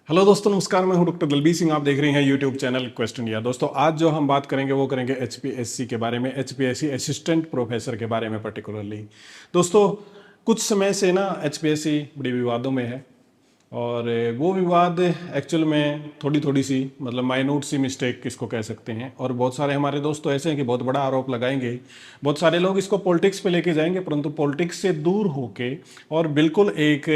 Hello दोस्तों, नमस्कार। मैं हूं डॉक्टर दलबीर सिंह। आप देख रहे हैं यूट्यूब चैनल क्वेश्चन इंडिया। दोस्तों, आज जो हम बात करेंगे वो करेंगे एचपीएससी के बारे में, एचपीएससी असिस्टेंट प्रोफेसर के बारे में पर्टिकुलरली। दोस्तों, कुछ समय से ना एचपीएससी बड़ी विवादों में है और वो विवाद एक्चुअल में थोड़ी थोड़ी सी मतलब माइन्यूट सी मिस्टेक इसको कह सकते हैं। और बहुत सारे हमारे दोस्त तो ऐसे हैं कि बहुत बड़ा आरोप लगाएंगे। बहुत सारे लोग इसको पॉलिटिक्स पे लेके जाएंगे, परंतु पॉलिटिक्स से दूर होके और बिल्कुल एक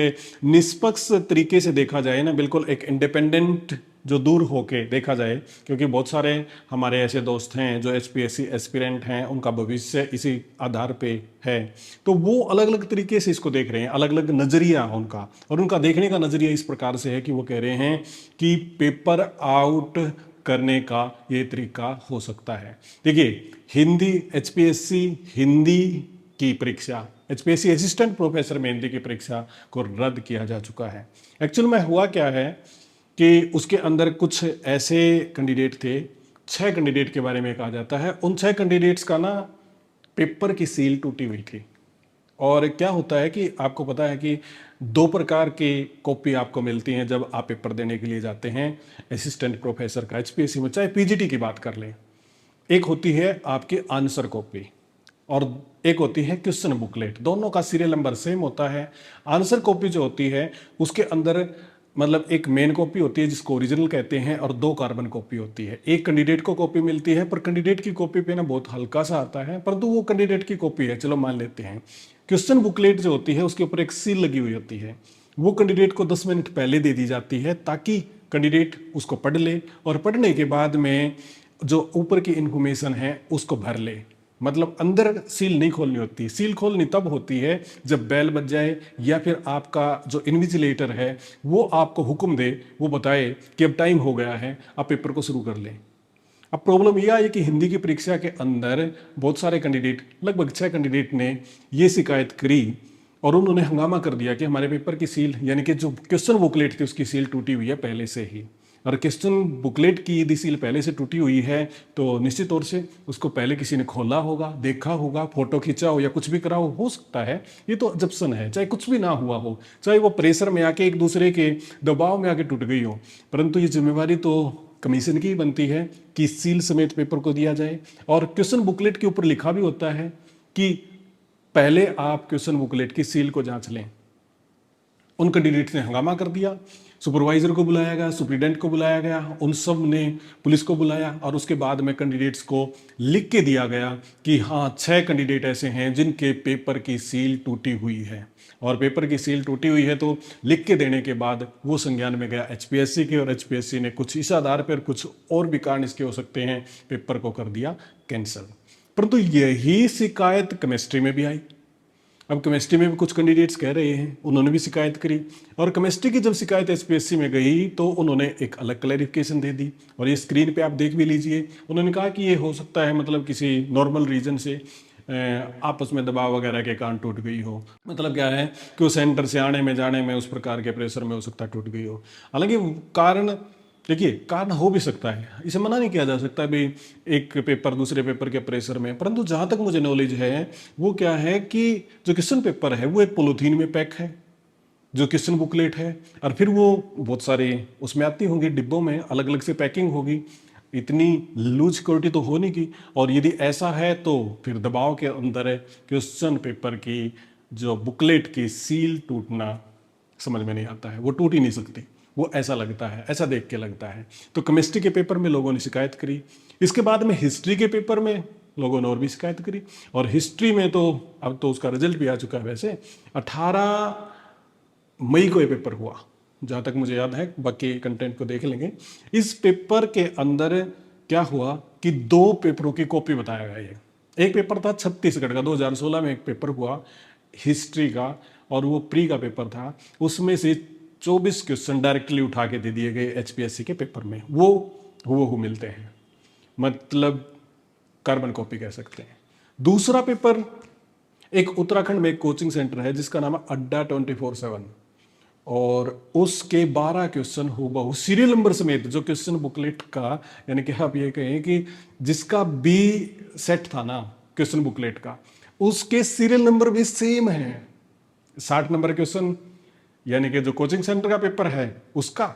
निष्पक्ष तरीके से देखा जाए ना, बिल्कुल एक इंडिपेंडेंट जो दूर होके देखा जाए। क्योंकि बहुत सारे हमारे ऐसे दोस्त हैं जो एचपीएससी एस्पिरेंट हैं, उनका भविष्य इसी आधार पे है। तो वो अलग अलग तरीके से इसको देख रहे हैं, अलग अलग नजरिया उनका। और उनका देखने का नजरिया इस प्रकार से है कि वो कह रहे हैं कि पेपर आउट करने का ये तरीका हो सकता है। देखिए, हिंदी एचपीएससी हिंदी की परीक्षा, एचपीएससी असिस्टेंट प्रोफेसर में हिंदी की परीक्षा को रद्द किया जा चुका है। एक्चुअल में हुआ क्या है कि उसके अंदर कुछ ऐसे कैंडिडेट थे, 6 कैंडिडेट के बारे में कहा जाता है। उन 6 कैंडिडेट्स का ना पेपर की सील टूटी हुई थी। और क्या होता है कि आपको पता है कि 2 प्रकार की कॉपी आपको मिलती हैं जब आप पेपर देने के लिए जाते हैं असिस्टेंट प्रोफेसर का एचपीएससी में। चाहे पीजीटी की बात कर लें, एक होती है आपकी आंसर कॉपी और एक होती है क्वेश्चन बुकलेट। दोनों का सीरियल नंबर सेम होता है। आंसर कॉपी जो होती है उसके अंदर मतलब एक मेन कॉपी होती है जिसको ओरिजिनल कहते हैं और 2 कार्बन कॉपी होती है। एक कैंडिडेट को कॉपी मिलती है, पर कैंडिडेट की कॉपी पे ना बहुत हल्का सा आता है, परंतु वो कैंडिडेट की कॉपी है, चलो मान लेते हैं। क्वेश्चन बुकलेट जो होती है उसके ऊपर एक सील लगी हुई होती है। वो कैंडिडेट को 10 मिनट पहले दे दी जाती है ताकि कैंडिडेट उसको पढ़ ले और पढ़ने के बाद में जो ऊपर की इंफॉर्मेशन है उसको भर ले। मतलब अंदर सील नहीं खोलनी होती। सील खोलनी तब होती है जब बेल बज जाए या फिर आपका जो इन्विजिलेटर है वो आपको हुक्म दे, वो बताए कि अब टाइम हो गया है, आप पेपर को शुरू कर लें। अब प्रॉब्लम यह है कि हिंदी की परीक्षा के अंदर बहुत सारे कैंडिडेट, लगभग 6 कैंडिडेट ने ये शिकायत करी और उन्होंने हंगामा कर दिया कि हमारे पेपर की सील यानी कि जो क्वेश्चन बुकलेट थी उसकी सील टूटी हुई है पहले से ही। और क्वेश्चन बुकलेट की यदि सील पहले से टूटी हुई है तो निश्चित तौर से उसको पहले किसी ने खोला होगा, देखा होगा, फोटो खींचा हो या कुछ भी करा हो सकता है। ये तो जप्सन है, चाहे कुछ भी ना हुआ हो, चाहे वो प्रेशर में आके एक दूसरे के दबाव में आके टूट गई हो, परंतु ये जिम्मेवारी तो कमीशन की बनती है कि सील समेत पेपर को दिया जाए। और क्वेश्चन बुकलेट के ऊपर लिखा भी होता है कि पहले आप क्वेश्चन बुकलेट की सील को जांच लें। उन कैंडिडेट्स ने हंगामा कर दिया। सुपरवाइजर को बुलाया गया, सुप्रीडेंट को बुलाया गया, उन सब ने पुलिस को बुलाया और उसके बाद में कैंडिडेट्स को लिख के दिया गया कि हाँ, 6 कैंडिडेट ऐसे हैं जिनके पेपर की सील टूटी हुई है। और पेपर की सील टूटी हुई है तो लिख के देने के बाद वो संज्ञान में गया एचपीएससी के, और एचपीएससी ने कुछ इस आधार पर कुछ और भी कारण इसके हो सकते हैं, पेपर को कर दिया कैंसिल। परंतु यही शिकायत केमिस्ट्री में भी आई। अब केमिस्ट्री में भी कुछ कैंडिडेट्स कह रहे हैं, उन्होंने भी शिकायत करी। और केमिस्ट्री की जब शिकायत एचपीएससी में गई तो उन्होंने एक अलग क्लैरिफिकेशन दे दी और ये स्क्रीन पे आप देख भी लीजिए। उन्होंने कहा कि ये हो सकता है मतलब किसी नॉर्मल रीजन से आपस में दबाव वगैरह के कारण टूट गई हो। मतलब क्या है कि वो सेंटर से आने में जाने में उस प्रकार के प्रेशर में हो सकता है टूट गई हो। हालांकि कारण, देखिए, कारण हो भी सकता है, इसे मना नहीं किया जा सकता भी एक पेपर दूसरे पेपर के प्रेशर में। परंतु जहाँ तक मुझे नॉलेज है वो क्या है कि जो क्वेश्चन पेपर है वो एक पॉलीथीन में पैक है, जो क्वेश्चन बुकलेट है, और फिर वो बहुत सारे उसमें आती होंगी डिब्बों में, अलग अलग से पैकिंग होगी। इतनी लूज सिक्योरिटी तो हो नहीं की। और यदि ऐसा है तो फिर दबाव के अंदर है क्वेश्चन पेपर की जो बुकलेट की सील टूटना समझ में नहीं आता है, वो टूट ही नहीं सकती। वो ऐसा लगता है, ऐसा देख के लगता है। तो केमिस्ट्री के पेपर में लोगों ने शिकायत करी। इसके बाद में हिस्ट्री के पेपर में लोगों ने और भी शिकायत करी। और हिस्ट्री में तो अब तो उसका रिजल्ट भी आ चुका है। वैसे 18 मई को ये पेपर हुआ, जहाँ तक मुझे याद है, बाकी कंटेंट को देख लेंगे। इस पेपर के अंदर क्या हुआ कि 2 पेपरों की कॉपी बताया गया। ये एक पेपर था छत्तीसगढ़ का, 2016 में एक पेपर हुआ हिस्ट्री का, और वो प्री का पेपर था। उसमें से 24 क्वेश्चन डायरेक्टली उठा के दे दिए गए एचपीएससी के पेपर में, वो मिलते हैं, मतलब कार्बन कॉपी कह सकते हैं। दूसरा पेपर एक उत्तराखंड में एक कोचिंग सेंटर है जिसका नाम है अड्डा 24/7, और उसके 12 क्वेश्चन हूबहू सीरियल नंबर समेत, जो क्वेश्चन बुकलेट का, यानी कि आप ये कहें कि जिसका बी सेट था ना क्वेश्चन बुकलेट का, उसके सीरियल नंबर भी सेम है। 60 नंबर क्वेश्चन यानी कि जो कोचिंग सेंटर का पेपर है उसका,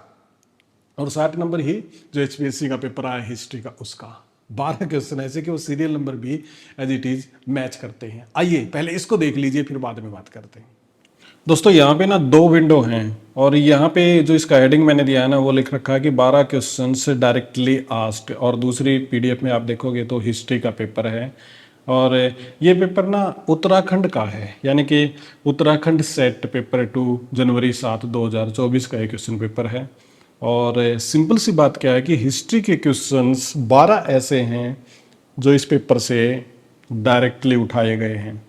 और 60 नंबर ही जो एचपीएससी का पेपर आया हिस्ट्री का उसका 12 क्वेश्चन ऐसे कि वो सीरियल नंबर भी एज इट इज मैच करते हैं। आइए पहले इसको देख लीजिए फिर बाद में बात करते हैं। दोस्तों यहाँ पे ना दो विंडो हैं और यहाँ पे जो इसका हेडिंग मैंने दिया है ना वो लिख रखा है कि 12 क्वेश्चन से डायरेक्टली आस्क्ड, और दूसरी पीडीएफ में आप देखोगे तो हिस्ट्री का पेपर है। और ये पेपर ना उत्तराखंड का है, यानी कि उत्तराखंड सेट पेपर 2 जनवरी 7 2024 का एक क्वेश्चन पेपर है। और सिंपल सी बात क्या है कि हिस्ट्री के क्वेश्चंस 12 ऐसे हैं जो इस पेपर से डायरेक्टली उठाए गए हैं।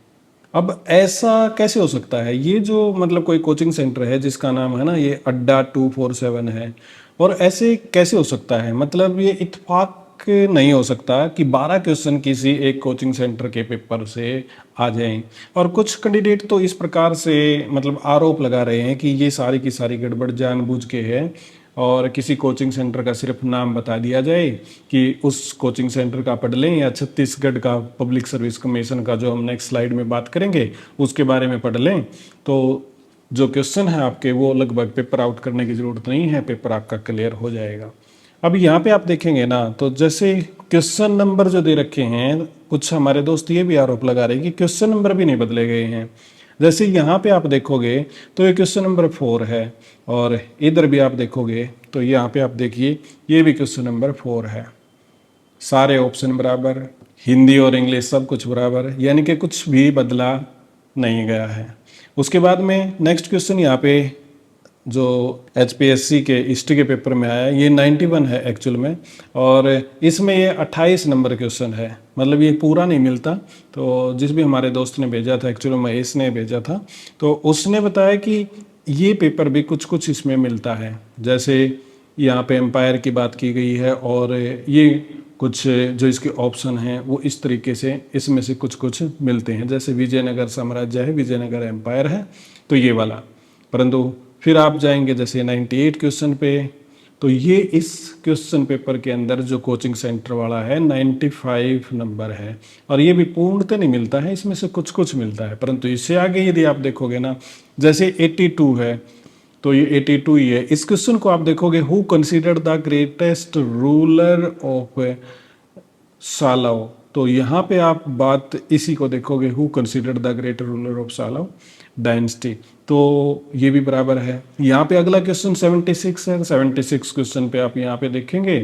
अब ऐसा कैसे हो सकता है? ये जो मतलब कोई कोचिंग सेंटर है जिसका नाम है ना ये अड्डा 247 है, और ऐसे कैसे हो सकता है? मतलब ये इत्तेफाक नहीं हो सकता कि 12 क्वेश्चन किसी एक कोचिंग सेंटर के पेपर से आ जाएं। और कुछ कैंडिडेट तो इस प्रकार से मतलब आरोप लगा रहे हैं कि ये सारी की सारी गड़बड़ जानबूझ के है, और किसी कोचिंग सेंटर का सिर्फ नाम बता दिया जाए कि उस कोचिंग सेंटर का पढ़ लें, या छत्तीसगढ़ का पब्लिक सर्विस कमीशन का जो हम नेक्स्ट स्लाइड में बात करेंगे उसके बारे में पढ़ लें, तो जो क्वेश्चन है आपके वो लगभग पेपर आउट करने की ज़रूरत नहीं है, पेपर आपका क्लियर हो जाएगा। अब यहाँ पे आप देखेंगे ना तो जैसे क्वेश्चन नंबर जो दे रखे हैं, कुछ हमारे दोस्त ये भी आरोप लगा रहे हैं कि क्वेश्चन नंबर भी नहीं बदले गए हैं। जैसे यहाँ पे आप देखोगे तो ये क्वेश्चन नंबर 4 है, और इधर भी आप देखोगे तो यहाँ पे आप देखिए ये भी क्वेश्चन नंबर 4 है। सारे ऑप्शन बराबर, हिंदी और इंग्लिश सब कुछ बराबर, यानी कि कुछ भी बदला नहीं गया है। उसके बाद में नेक्स्ट क्वेश्चन यहाँ पे जो एचपीएससी के हिस्ट्री के पेपर में आया ये 91 है एक्चुअल में, और इसमें ये 28 नंबर क्वेश्चन है, मतलब ये पूरा नहीं मिलता। तो जिस भी हमारे दोस्त ने भेजा था, एक्चुअली महेश ने भेजा था, तो उसने बताया कि ये पेपर भी कुछ कुछ इसमें मिलता है। जैसे यहाँ पे एम्पायर की बात की गई है, और ये कुछ जो इसके ऑप्शन हैं वो इस तरीके से इसमें से कुछ कुछ मिलते हैं। जैसे विजयनगर साम्राज्य है, विजयनगर एम्पायर है, तो ये वाला। परंतु फिर आप जाएंगे जैसे 98 क्वेश्चन पे, तो ये इस क्वेश्चन पेपर के अंदर जो कोचिंग सेंटर वाला है 95 नंबर है, और ये भी पूर्णतः नहीं मिलता है, इसमें से कुछ कुछ मिलता है। परंतु इससे आगे यदि आप देखोगे ना, जैसे 82 है तो ये 82 ही है। इस क्वेश्चन को आप देखोगे, who considered the greatest ruler of सालाव, तो यहाँ पे आप बात इसी को देखोगे, who considered the great ruler of सालाव डायनेस्टी, तो ये भी बराबर है। यहाँ पे अगला क्वेश्चन 76 है, 76 क्वेश्चन पे आप यहाँ पे देखेंगे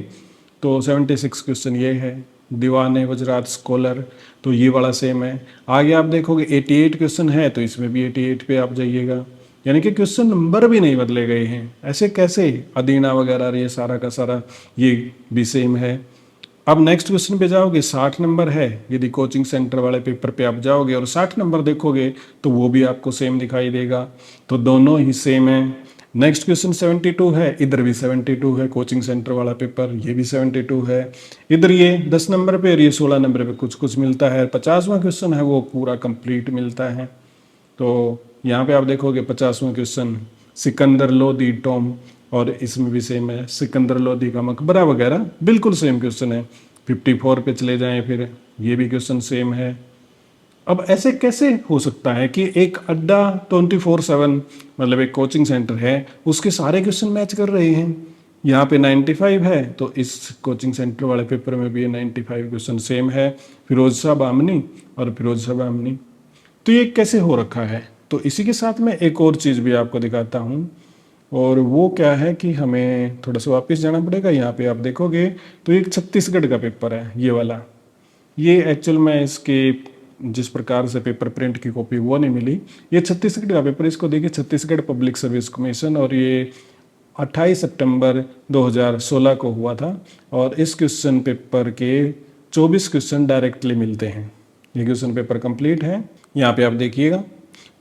तो 76 क्वेश्चन ये है, दीवान वजरात स्कॉलर, तो ये वाला सेम है। आगे आप देखोगे 88 क्वेश्चन है, तो इसमें भी 88 पे आप जाइएगा, यानी कि क्वेश्चन नंबर भी नहीं बदले गए हैं। ऐसे कैसे? अदीना वगैरह ये सारा का सारा ये भी सेम है। अब नेक्स्ट क्वेश्चन पे जाओगे, 60 नंबर है, यदि कोचिंग सेंटर वाले पेपर पे आप जाओगे और 60 नंबर देखोगे तो वो भी आपको सेम दिखाई देगा, तो दोनों ही सेम है। नेक्स्ट क्वेश्चन 72 है, इधर भी 72 है, कोचिंग सेंटर वाला पेपर, ये भी 72 है। इधर ये 10 नंबर पे और ये 16 नंबर पे कुछ कुछ मिलता है। 50वां क्वेश्चन है वो पूरा कंप्लीट मिलता है। तो यहाँ पे आप देखोगे 50वां क्वेश्चन सिकंदर लोदी टॉम, और इसमें भी सेम है, सिकंदर लोदी का मकबरा वगैरह बिल्कुल सेम क्वेश्चन है। 54 पे चले जाएं, फिर ये भी क्वेश्चन सेम है। अब ऐसे कैसे हो सकता है कि एक अड्डा 24/7 मतलब एक कोचिंग सेंटर है उसके सारे क्वेश्चन मैच कर रहे हैं? यहाँ पे 95 है, तो इस कोचिंग सेंटर वाले पेपर में भी 95 क्वेश्चन सेम है, फिरोज शाह बामनी और फिरोज शाह बामनी। तो ये कैसे हो रखा है? तो इसी के साथ में एक और चीज़ भी आपको दिखाता हूँ, और वो क्या है कि हमें थोड़ा सा वापस जाना पड़ेगा। यहाँ पे आप देखोगे तो एक छत्तीसगढ़ का पेपर है ये वाला। ये एक्चुअल में इसके जिस प्रकार से पेपर प्रिंट की कॉपी वो नहीं मिली, ये छत्तीसगढ़ का पेपर, इसको देखिए छत्तीसगढ़ पब्लिक सर्विस कमीशन, और ये 28 सितंबर 2016 को हुआ था। और इस क्वेश्चन पेपर के 24 क्वेश्चन डायरेक्टली मिलते हैं। ये क्वेश्चन पेपर कंप्लीट है, यहाँ पे आप देखिएगा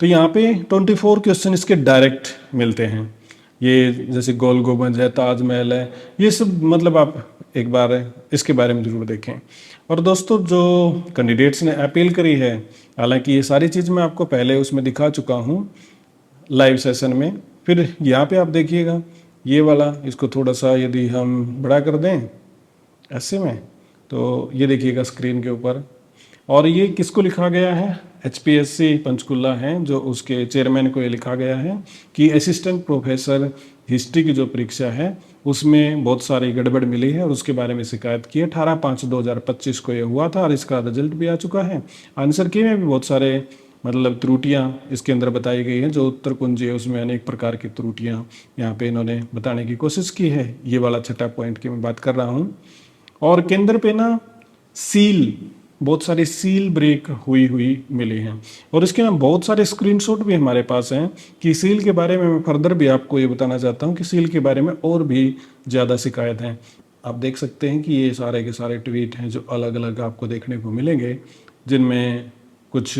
तो यहाँ पे 24 क्वेश्चन इसके डायरेक्ट मिलते हैं। ये जैसे गोल गुंबद है, ताजमहल है, ये सब मतलब आप एक बार इसके बारे में ज़रूर देखें। और दोस्तों जो कैंडिडेट्स ने अपील करी है, हालांकि ये सारी चीज़ मैं आपको पहले उसमें दिखा चुका हूँ लाइव सेशन में। फिर यहाँ पे आप देखिएगा ये वाला, इसको थोड़ा सा यदि हम बड़ा कर दें ऐसे में, तो ये देखिएगा स्क्रीन के ऊपर, और ये किसको लिखा गया है? एचपीएससी पंचकुला हैं जो उसके चेयरमैन को ये लिखा गया है कि असिस्टेंट प्रोफेसर हिस्ट्री की जो परीक्षा है उसमें बहुत सारी गड़बड़ मिली है और उसके बारे में शिकायत की है। 18/5/2025 को ये हुआ था और इसका रिजल्ट भी आ चुका है। आंसर की में भी बहुत सारे मतलब त्रुटियां इसके अंदर बताई गई हैं। जो उत्तर कुंजी है उसमें अनेक प्रकार की त्रुटियां यहाँ पे इन्होंने बताने की कोशिश की है। ये वाला छठा पॉइंट की मैं बात कर रहा हूँ। और केंद्र पे ना सील, बहुत सारी सील ब्रेक हुई हुई मिली हैं और इसके ना बहुत सारे स्क्रीनशॉट भी हमारे पास हैं कि सील के बारे में मैं फर्दर भी आपको ये बताना चाहता हूँ कि सील के बारे में और भी ज़्यादा शिकायत हैं। आप देख सकते हैं कि ये सारे के सारे ट्वीट हैं जो अलग अलग आपको देखने को मिलेंगे, जिनमें कुछ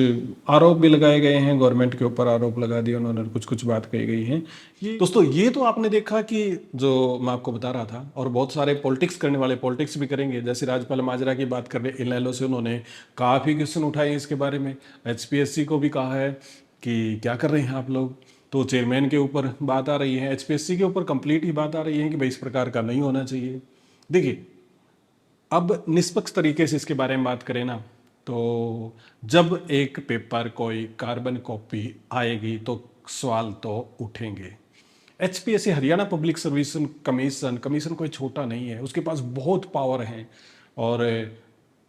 आरोप भी लगाए गए हैं, गवर्नमेंट के ऊपर आरोप लगा दिए उन्होंने, कुछ कुछ बात कही गई है। ये दोस्तों ये तो आपने देखा कि जो मैं आपको बता रहा था, और बहुत सारे पॉलिटिक्स करने वाले पॉलिटिक्स भी करेंगे। जैसे राजपाल माजरा की बात कर रहे इनेलो से, उन्होंने काफ़ी क्वेश्चन उठाए इसके बारे में। एचपीएससी को भी कहा है कि क्या कर रहे हैं आप लोग। तो चेयरमैन के ऊपर बात आ रही है, एचपीएससी के ऊपर कंप्लीट ही बात आ रही है कि भाई इस प्रकार का नहीं होना चाहिए। देखिए, अब निष्पक्ष तरीके से इसके बारे में बात करें ना, तो जब एक पेपर कोई कार्बन कॉपी आएगी तो सवाल तो उठेंगे। HPSC Haryana public service commission commission कोई छोटा नहीं है, उसके पास बहुत पावर है और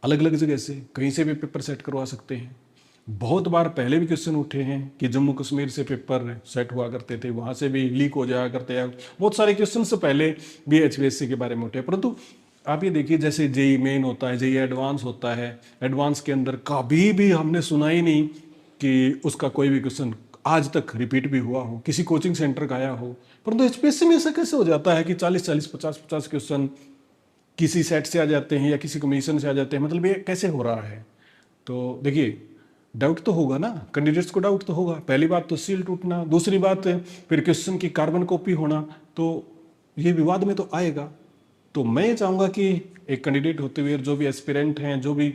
अलग अलग जगह से कहीं से भी पेपर सेट करवा सकते हैं। बहुत बार पहले भी क्वेश्चन उठे हैं कि जम्मू कश्मीर से पेपर सेट हुआ करते थे, वहाँ से भी लीक हो जाया करते हैं। बहुत सारे क्वेश्चन से पहले भी एचपीएससी के बारे में उठे। परंतु आप ये देखिए, जैसे जेई मेन होता है, जेई एडवांस होता है, एडवांस के अंदर कभी भी हमने सुना ही नहीं कि उसका कोई भी क्वेश्चन आज तक रिपीट भी हुआ हो, किसी कोचिंग सेंटर का आया हो। परंतु एचपीएससी में ऐसा कैसे हो जाता है कि 40-40, 50-50 क्वेश्चन किसी सेट से आ जाते हैं या किसी कमीशन से आ जाते हैं। मतलब ये कैसे हो रहा है? तो देखिए, डाउट तो होगा ना, कैंडिडेट्स को डाउट तो होगा। पहली बात तो सील टूटना, दूसरी बात फिर क्वेश्चन की कार्बन कॉपी होना, तो ये विवाद में तो आएगा। तो मैं ये चाहूँगा कि एक कैंडिडेट होते हुए जो भी एस्पिरेंट हैं, जो भी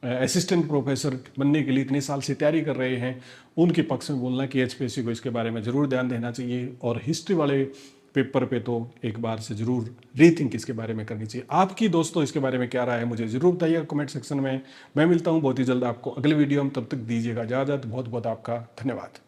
असिस्टेंट प्रोफेसर बनने के लिए इतने साल से तैयारी कर रहे हैं, उनके पक्ष में बोलना कि एचपीएससी को इसके बारे में ज़रूर ध्यान देना चाहिए और हिस्ट्री वाले पेपर पे तो एक बार से ज़रूर रीथिंक इसके बारे में करनी चाहिए। आपकी दोस्तों इसके बारे में क्या राय है मुझे ज़रूर बताइएगा कमेंट सेक्शन में। मैं मिलता हूँ बहुत ही जल्द आपको अगले वीडियो में, तब तक दीजिएगा इजाज़त। बहुत बहुत आपका धन्यवाद।